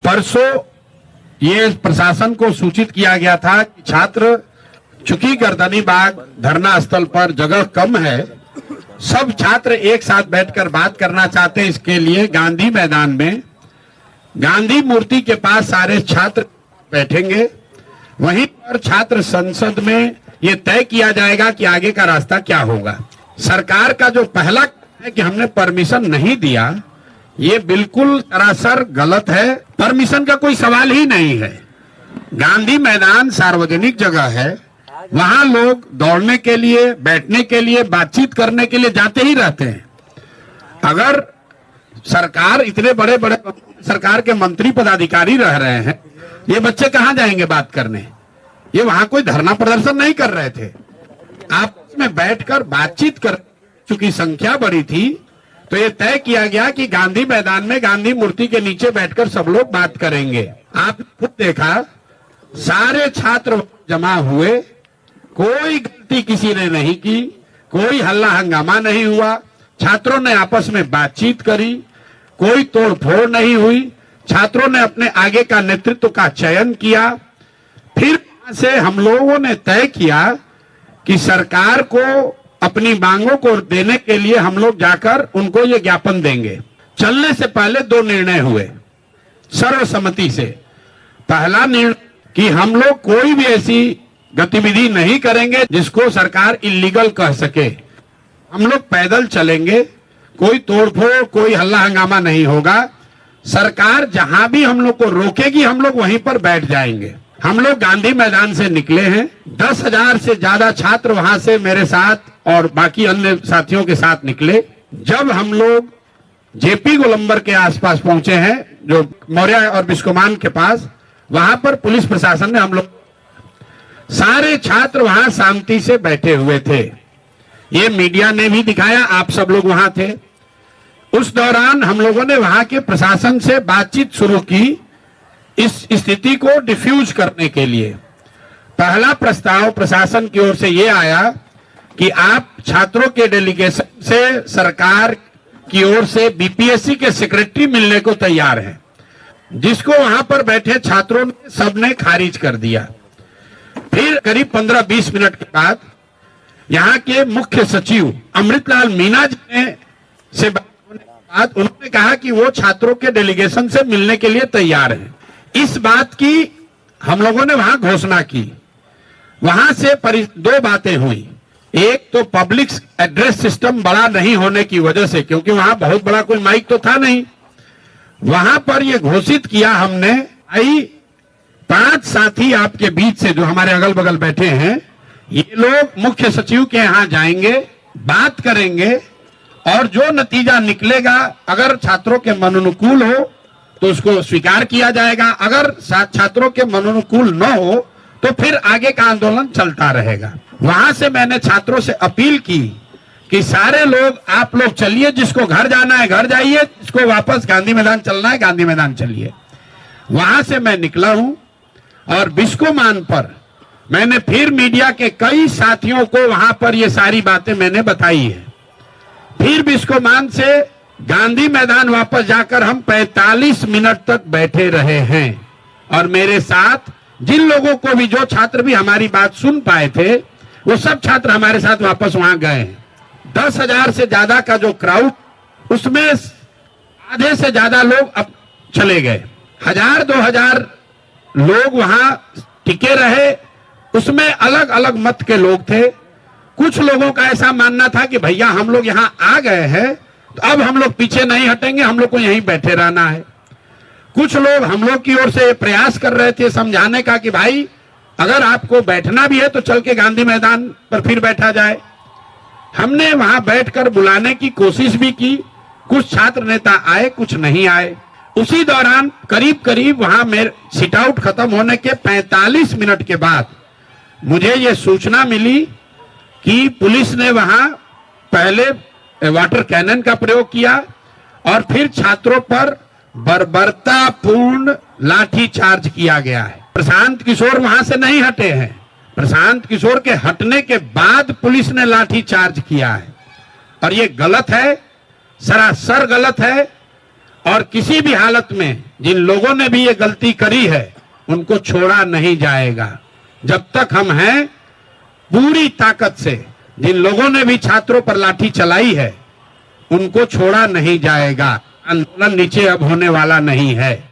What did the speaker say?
परसों ये प्रशासन को सूचित किया गया था कि छात्र, चूंकि गर्दनी बाग धरना स्थल पर जगह कम है, सब छात्र एक साथ बैठकर बात करना चाहते हैं। इसके लिए गांधी मैदान में गांधी मूर्ति के पास सारे छात्र बैठेंगे। वहीं पर छात्र संसद में ये तय किया जाएगा कि आगे का रास्ता क्या होगा। सरकार का जो पहला है कि हमने परमिशन नहीं दिया, ये बिल्कुल सरासर गलत है। परमिशन का कोई सवाल ही नहीं है। गांधी मैदान सार्वजनिक जगह है, वहां लोग दौड़ने के लिए, बैठने के लिए, बातचीत करने के लिए जाते ही रहते हैं। अगर सरकार, इतने बड़े बड़े सरकार के मंत्री पदाधिकारी रह रहे हैं, ये बच्चे कहां जाएंगे बात करने? ये वहां कोई धरना प्रदर्शन नहीं कर रहे थे, आपस में बैठकर बातचीत कर। चूंकि संख्या बड़ी थी तो ये तय किया गया कि गांधी मैदान में गांधी मूर्ति के नीचे बैठकर सब लोग बात करेंगे। आप खुद देखा, सारे छात्र जमा हुए, कोई गलती किसी ने नहीं की, कोई हल्ला हंगामा नहीं हुआ, छात्रों ने आपस में बातचीत करी, कोई तोड़फोड़ नहीं हुई। छात्रों ने अपने आगे का नेतृत्व का चयन किया। फिर वहां से हम लोगों ने तय किया कि सरकार को अपनी मांगों को देने के लिए हम लोग जाकर उनको ये ज्ञापन देंगे। चलने से पहले दो निर्णय हुए सर्वसम्मति से। पहला निर्णय कि हम लोग कोई भी ऐसी गतिविधि नहीं करेंगे जिसको सरकार इल्लीगल कह सके। हम लोग पैदल चलेंगे, कोई तोड़फोड़, कोई हल्ला हंगामा नहीं होगा। सरकार जहां भी हम लोग को रोकेगी, हम लोग वहीं पर बैठ जाएंगे। हम लोग गांधी मैदान से निकले हैं। 10,000 से ज्यादा छात्र वहां से मेरे साथ और बाकी अन्य साथियों के साथ निकले। जब हम लोग जेपी गोलंबर के आसपास पहुंचे हैं, जो मौर्य और बिस्कोमान के पास, वहां पर पुलिस प्रशासन ने, हम लोग सारे छात्र वहां शांति से बैठे हुए थे। ये मीडिया ने भी दिखाया, आप सब लोग वहां थे। उस दौरान हम लोगों ने वहां के प्रशासन से बातचीत शुरू की इस स्थिति को डिफ्यूज करने के लिए। पहला प्रस्ताव प्रशासन की ओर से ये आया कि आप छात्रों के डेलीगेशन से सरकार की ओर से बीपीएससी के सेक्रेटरी मिलने को तैयार हैं, जिसको वहां पर बैठे छात्रों ने सबने खारिज कर दिया। फिर करीब 15-20 मिनट के बाद यहाँ के मुख्य सचिव अमृतलाल मीना जी ने से बात होने के बाद उन्होंने कहा कि वो छात्रों के डेलीगेशन से मिलने के लिए तैयार हैं। इस बात की हम लोगों ने वहां घोषणा की। वहां से दो बातें हुई। एक तो पब्लिक एड्रेस सिस्टम बड़ा नहीं होने की वजह से, क्योंकि वहां बहुत बड़ा कोई माइक तो था नहीं, वहां पर यह घोषित किया हमने, आई 5 साथी आपके बीच से जो हमारे अगल बगल बैठे हैं, ये लोग मुख्य सचिव के यहां जाएंगे, बात करेंगे और जो नतीजा निकलेगा, अगर छात्रों के मनोनुकूल हो तो उसको स्वीकार किया जाएगा, अगर छात्रों के मनोनुकूल न हो तो फिर आगे का आंदोलन चलता रहेगा। वहां से मैंने छात्रों से अपील की कि सारे लोग, आप लोग चलिए, जिसको घर जाना है घर जाइए, जिसको वापस गांधी मैदान चलना है गांधी मैदान चलिए। वहां से मैं निकला हूं और बिस्कोमान पर मैंने फिर मीडिया के कई साथियों को वहां पर ये सारी बातें मैंने बताई है। फिर बिस्कोमान से गांधी मैदान वापस जाकर हम 45 मिनट तक बैठे रहे हैं और मेरे साथ जिन लोगों को भी, जो छात्र भी हमारी बात सुन पाए थे, वो सब छात्र हमारे साथ वापस वहां गए। 10,000 से ज्यादा का जो क्राउड, उसमें आधे से ज्यादा लोग अब चले गए। 1,000-2,000 लोग वहां टिके रहे। उसमें अलग अलग मत के लोग थे। कुछ लोगों का ऐसा मानना था कि भैया हम लोग यहाँ आ गए हैं तो अब हम लोग पीछे नहीं हटेंगे, हम लोग को यहीं बैठे रहना है। कुछ लोग हम लोग की ओर से प्रयास कर रहे थे समझाने का कि भाई अगर आपको बैठना भी है तो चल के गांधी मैदान पर फिर बैठा जाए। हमने वहां बैठकर बुलाने की कोशिश भी की। कुछ छात्र नेता आए, कुछ नहीं आए। उसी दौरान करीब करीब वहां मेरे सिट आउट खत्म होने के 45 मिनट के बाद मुझे ये सूचना मिली कि पुलिस ने वहां पहले वाटर कैनन का प्रयोग किया और फिर छात्रों पर बर्बरतापूर्ण लाठी चार्ज किया गया है। प्रशांत किशोर वहां से नहीं हटे हैं। प्रशांत किशोर के हटने के बाद पुलिस ने लाठी चार्ज किया है और ये गलत है, सरासर गलत है। और किसी भी हालत में जिन लोगों ने भी ये गलती करी है उनको छोड़ा नहीं जाएगा। जब तक हम हैं पूरी ताकत से जिन लोगों ने भी छात्रों पर लाठी चलाई है उनको छोड़ा नहीं जाएगा। आंदोलन नीचे अब होने वाला नहीं है।